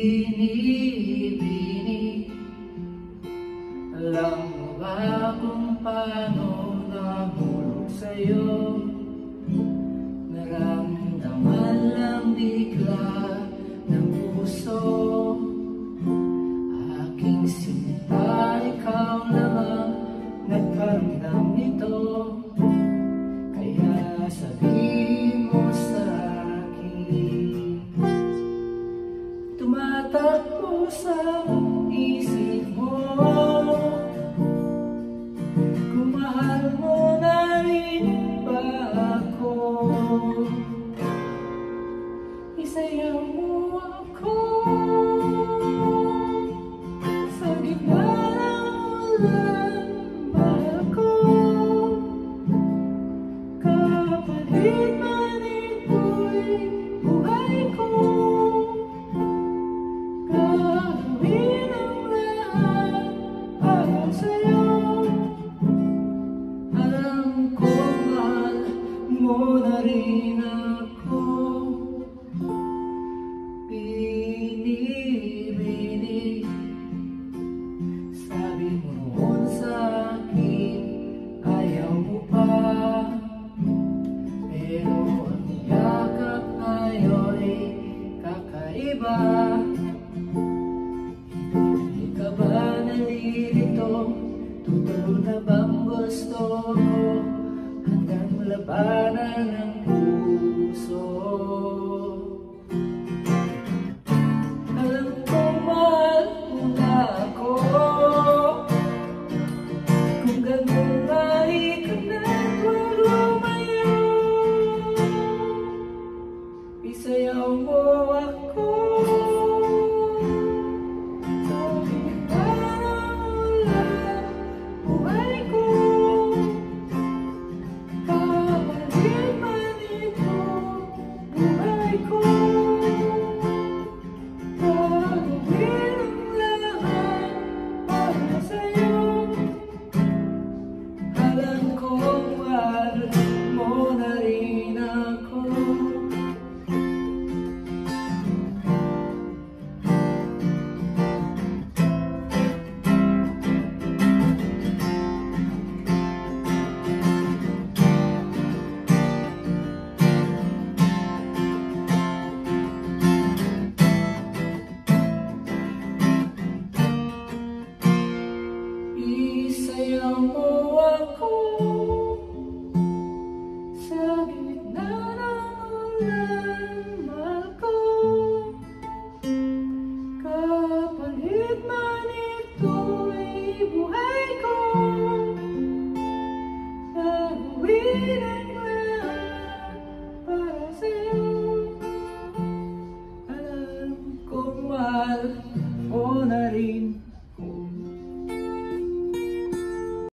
Binibini, alam mo ba kung paano nahulog sa'yo? Naramdaman lang bigla ng puso, aking sinta, ikaw namang nagparamdam nito. Kaya sabihin mo sa akin, tumatakbo sa isip mo, kung mahal mo na rin ba ako? Isayaw mo ako sa gitna ng ulan, mahal ko. Kapalit man ito'y buhay ko, gagawin ang lahat para sa'yo. Alam ko mahal mo na rin ako. Binibini, sabi mo noon sa akin, ayaw mo pa. Pero ang yakap ngayon'y kakaiba. Hindi ka ba nalilito? Totoo na bang gusto ko? Hanggang labanan ang